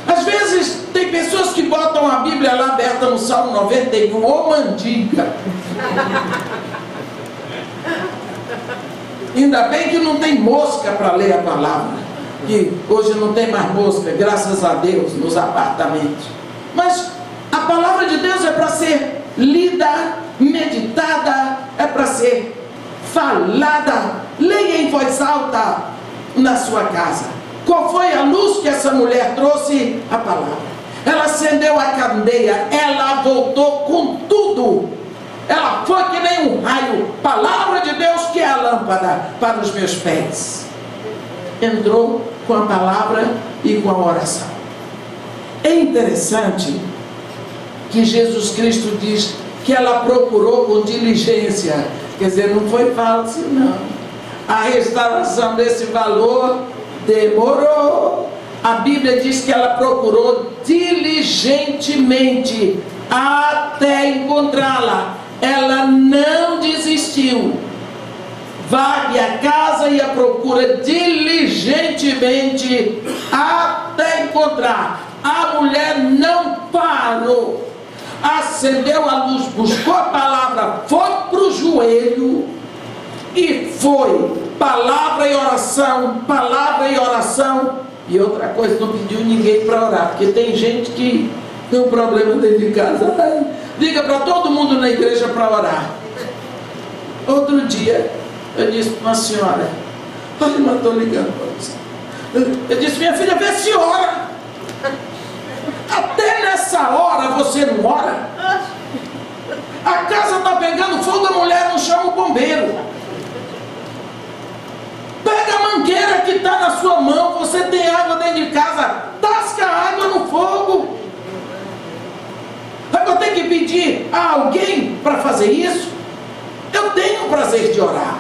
Às vezes tem pessoas que botam a Bíblia lá aberta no Salmo 91, ô mandiga. Ainda bem que não tem mosca para ler a palavra, que hoje não tem mais mosca, graças a Deus, nos apartamentos. Mas a palavra de Deus é para ser lida, meditada, é para ser falada. Leia em voz alta na sua casa. Qual foi a luz que essa mulher trouxe? A palavra. Ela acendeu a candeia, ela voltou com tudo. Ela foi que nem um raio. Palavra de Deus, que é a lâmpada para os meus pés. Entrou com a palavra e com a oração. É interessante que Jesus Cristo diz que ela procurou com diligência. Quer dizer, não foi fácil, não. A restauração desse valor demorou. A Bíblia diz que ela procurou diligentemente até encontrá-la. Ela não desistiu. Vague a casa e a procura diligentemente até encontrar. A mulher não parou. Acendeu a luz, buscou a palavra, foi para o joelho e foi. Palavra e oração, palavra e oração. E outra coisa, não pediu ninguém para orar, porque tem gente que tem um problema dentro de casa. Liga para todo mundo na igreja para orar. Outro dia, eu disse para uma senhora: olha, não estou ligando para você. Eu disse: minha filha, vê se ora. Até nessa hora você não ora. A casa está pegando fogo, a mulher não chama o bombeiro. Pega a mangueira que está na sua mão. Você tem água dentro de casa, tasca a água no fogo. Eu vou ter que pedir a alguém para fazer isso? Eu tenho o prazer de orar,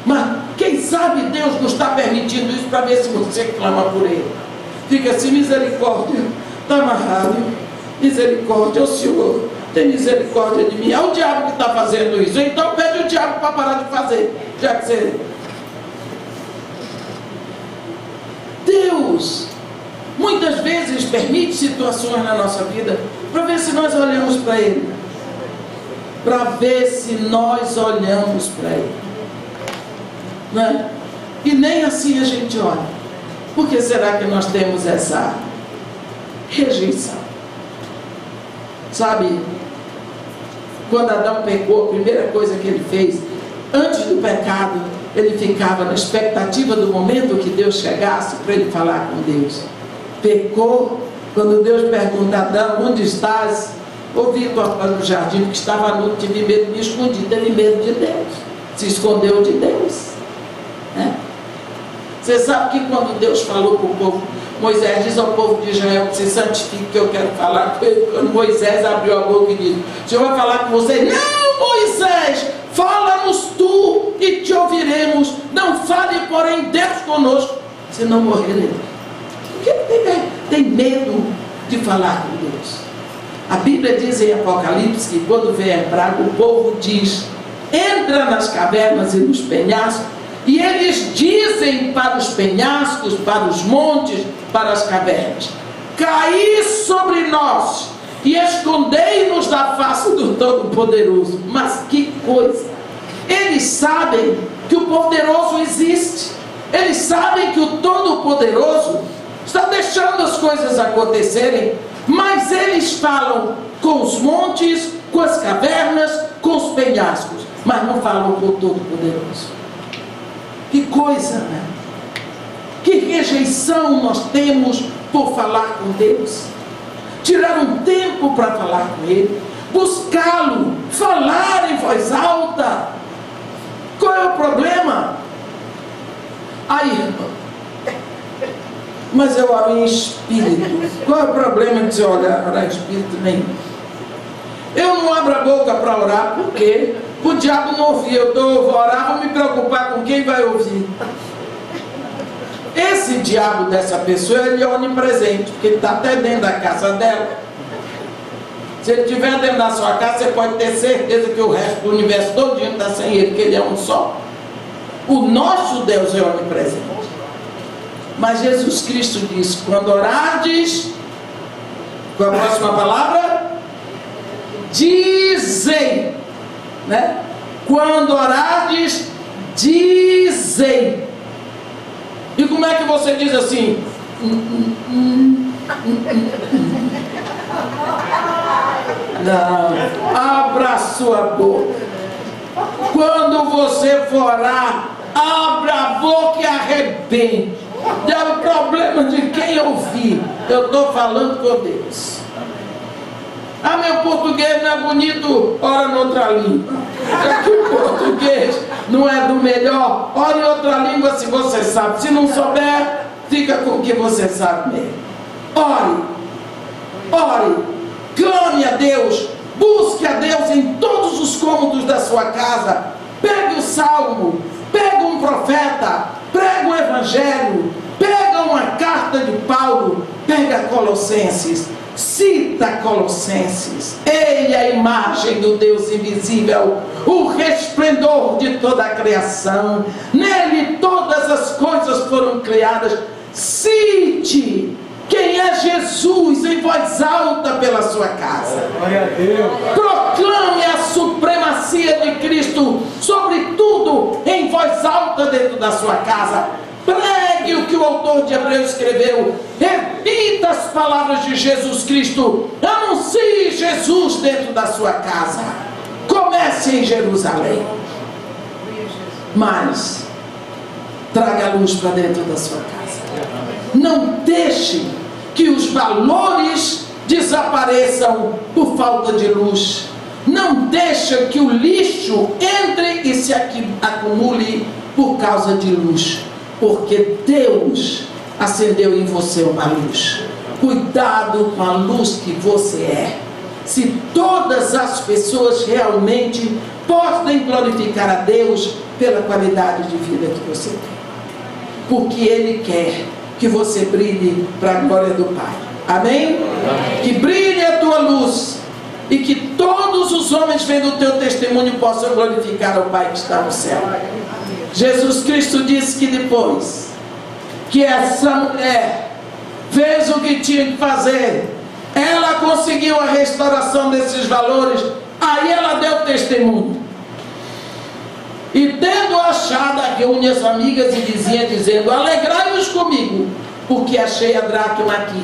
mas quem sabe Deus não está permitindo isso para ver se você clama por Ele. Fica assim: misericórdia, está amarrado, misericórdia, o Senhor tem misericórdia de mim. É o diabo que está fazendo isso. Então pede o diabo para parar de fazer, já que você... Deus muitas vezes permite situações na nossa vida para ver se nós olhamos para Ele, para ver se nós olhamos para Ele, não é? E nem assim a gente olha. Por que será que nós temos essa rejeição? Sabe, quando Adão pecou, a primeira coisa que ele fez, antes do pecado, ele ficava na expectativa do momento que Deus chegasse para ele falar com Deus. Pecou, quando Deus pergunta: Adão, onde estás? ouvi tua voz no jardim, que estava nu, tive medo, me escondi, teve medo de Deus, se escondeu de Deus, né? Você sabe que quando Deus falou para o povo, Moisés diz ao povo de Israel que se santifique, que eu quero falar com ele. Quando Moisés abriu a boca e disse: o Senhor vai falar com você? Não, Moisés, fala-nos tu e te ouviremos. Não fale, porém, Deus conosco, senão morreremos. Por que tem medo de falar com Deus? A Bíblia diz em Apocalipse que quando vem a praga, o povo diz: entra nas cavernas e nos penhascos. E eles dizem para os penhascos, para os montes, para as cavernas: caí sobre nós e escondei-nos da face do Todo-Poderoso. Mas que coisa! Eles sabem que o Poderoso existe. Eles sabem que o Todo-Poderoso está deixando as coisas acontecerem. Mas eles falam com os montes, com as cavernas, com os penhascos, mas não falam com o Todo-Poderoso. Que coisa, né? Que rejeição nós temos por falar com Deus. Tirar um tempo para falar com Ele, buscá-lo, falar em voz alta. Qual é o problema? Aí, mas eu oro em espírito. Qual é o problema de você orar em espírito nenhum? Eu não abro a boca para orar, porque o diabo não ouvir. Eu vou orar, vou me preocupar com quem vai ouvir. Esse diabo dessa pessoa, ele é onipresente, porque ele está até dentro da casa dela. Se ele estiver dentro da sua casa, você pode ter certeza que o resto do universo todinho está sem ele, porque ele é um só. O nosso Deus é onipresente. Mas Jesus Cristo disse: quando orardes, qual a próxima palavra? Dizem, né? Quando orardes, dizem. E como é que você diz assim? Não, abra a sua boca. Quando você for orar, abra a boca e arrebente. Dá o problema de quem ouvir. Eu estou falando com Deus. Ah, meu português não é bonito, ora em outra língua. Já que o português não é do melhor, ora em outra língua se você sabe. Se não souber, fica com o que você sabe mesmo. Ore, ore, clame a Deus, busque a Deus em todos os cômodos da sua casa. Pegue o salmo, pega um profeta, prega o evangelho, pega uma carta de Paulo, pega Colossenses. Cita Colossenses. Ele é a imagem do Deus invisível, o resplendor de toda a criação. Nele todas as coisas foram criadas. Cite quem é Jesus em voz alta pela sua casa. Glória a Deus. Proclame a supremacia de Cristo sobre tudo em voz alta dentro da sua casa. Pregue o que o autor de Hebreus escreveu. Repita as palavras de Jesus Cristo. Anuncie Jesus dentro da sua casa. Comece em Jerusalém, mas traga a luz para dentro da sua casa. Não deixe que os valores desapareçam por falta de luz. Não deixe que o lixo entre e se acumule por causa de luz. Porque Deus acendeu em você uma luz. Cuidado com a luz que você é. Se todas as pessoas realmente podem glorificar a Deus pela qualidade de vida que você tem, porque Ele quer que você brilhe para a glória do Pai. Amém? Amém. Que brilhe a tua luz e que todos os homens vendo o teu testemunho possam glorificar o Pai que está no céu. Jesus Cristo disse que depois que essa mulher fez o que tinha que fazer, ela conseguiu a restauração desses valores, aí ela deu testemunho. E tendo achado, reúne as amigas e vizinhas dizendo: alegrai-vos comigo, porque achei a dracma aqui.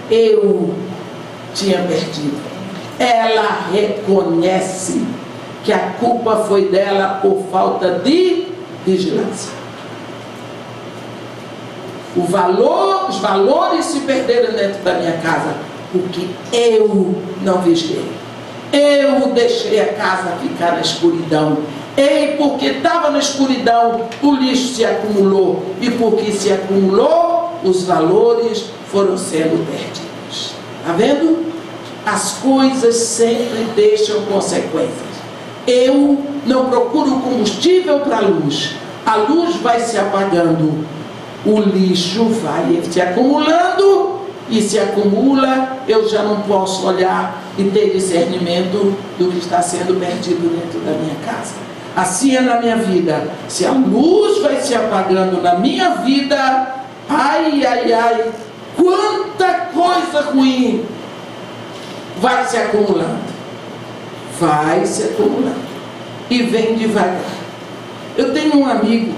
Eu tinha perdido. Ela reconhece que a culpa foi dela por falta de vigilância. Os valores se perderam dentro da minha casa porque eu não vigiei. Eu deixei a casa ficar na escuridão. Ei, porque estava na escuridão, o lixo se acumulou. E porque se acumulou, os valores foram sendo perdidos. Está vendo? As coisas sempre deixam consequências. Eu não procuro combustível para a luz. A luz vai se apagando. O lixo vai se acumulando. E se acumula, eu já não posso olhar e ter discernimento do que está sendo perdido dentro da minha casa. Assim é na minha vida. Se a luz vai se apagando na minha vida, ai, ai, ai, quanta coisa ruim vai se acumulando. Vai se acumulando. E vem devagar. Eu tenho um amigo,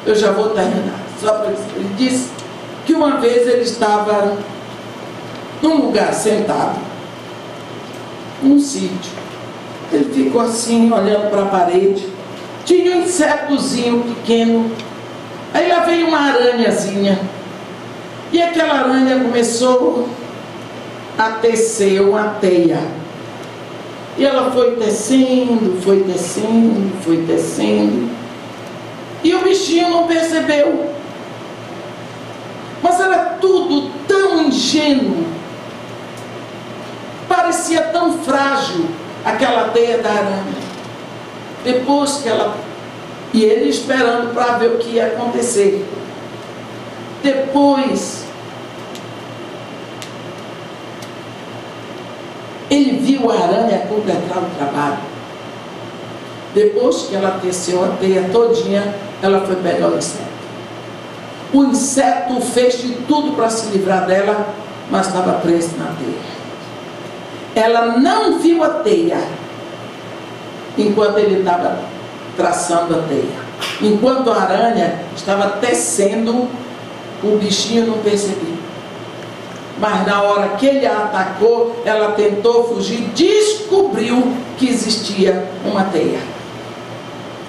eu já vou terminar, só para dizer, ele disse que uma vez ele estava num lugar sentado, num sítio. Ele ficou assim, olhando para a parede. Tinha um insetozinho pequeno. Aí lá veio uma aranhazinha. E aquela aranha começou a tecer uma teia. E ela foi tecendo, foi tecendo, foi tecendo. E o bichinho não percebeu. Mas era tudo tão ingênuo. Parecia tão frágil aquela teia da aranha. Depois que ela... E ele esperando para ver o que ia acontecer. Depois, ele viu a aranha completar o trabalho. Depois que ela teceu a teia todinha, ela foi pegar o inseto. O inseto fez de tudo para se livrar dela, mas estava preso na teia. Ela não viu a teia enquanto ele estava traçando a teia. Enquanto a aranha estava tecendo, o bichinho não percebeu. Mas na hora que ele a atacou, ela tentou fugir, descobriu que existia uma teia.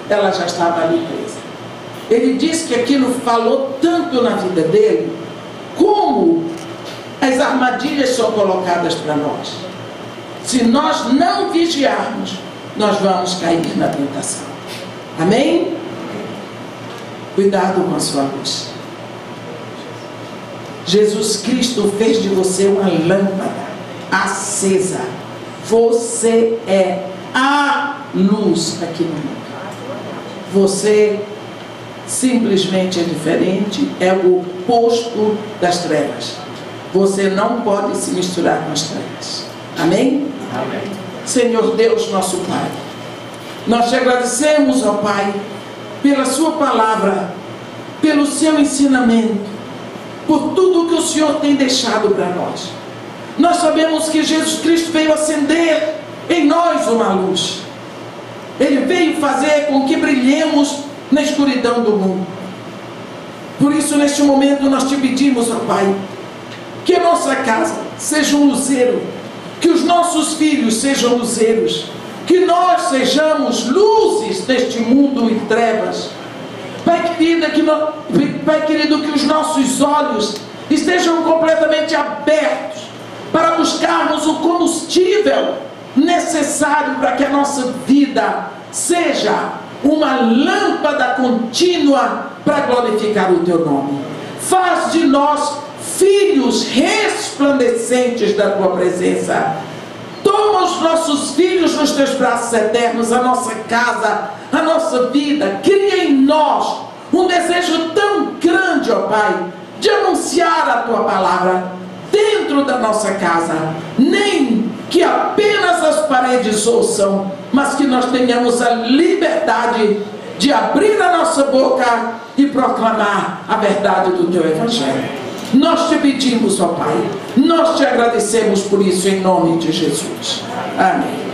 Ela já estava ali presa. Ele disse que aquilo falou tanto na vida dele, como as armadilhas são colocadas para nós. Se nós não vigiarmos, nós vamos cair na tentação. Amém? Cuidado com a sua luz. Jesus Cristo fez de você uma lâmpada acesa. Você é a luz aqui no mundo. Você simplesmente é diferente, é o oposto das trevas. Você não pode se misturar com as trevas. Amém? Amém. Senhor Deus, nosso Pai, nós te agradecemos, ó Pai, pela sua palavra, pelo seu ensinamento, por tudo que o Senhor tem deixado para nós. Nós sabemos que Jesus Cristo veio acender em nós uma luz. Ele veio fazer com que brilhemos na escuridão do mundo. Por isso, neste momento, nós te pedimos, ó Pai, que a nossa casa seja um luzeiro, que os nossos filhos sejam luzeiros, que nós sejamos luzes neste mundo em trevas. Pai querido, que os nossos olhos estejam completamente abertos para buscarmos o combustível necessário para que a nossa vida seja uma lâmpada contínua para glorificar o teu nome. Faz de nós filhos resplandecentes da tua presença. Toma os nossos filhos nos teus braços eternos, a nossa casa, a nossa vida. Cria em nós um desejo tão grande, ó Pai, de anunciar a tua palavra dentro da nossa casa. Nem que apenas as paredes ouçam, mas que nós tenhamos a liberdade de abrir a nossa boca e proclamar a verdade do teu evangelho. Nós te pedimos, ó Pai, nós te agradecemos por isso em nome de Jesus. Amém.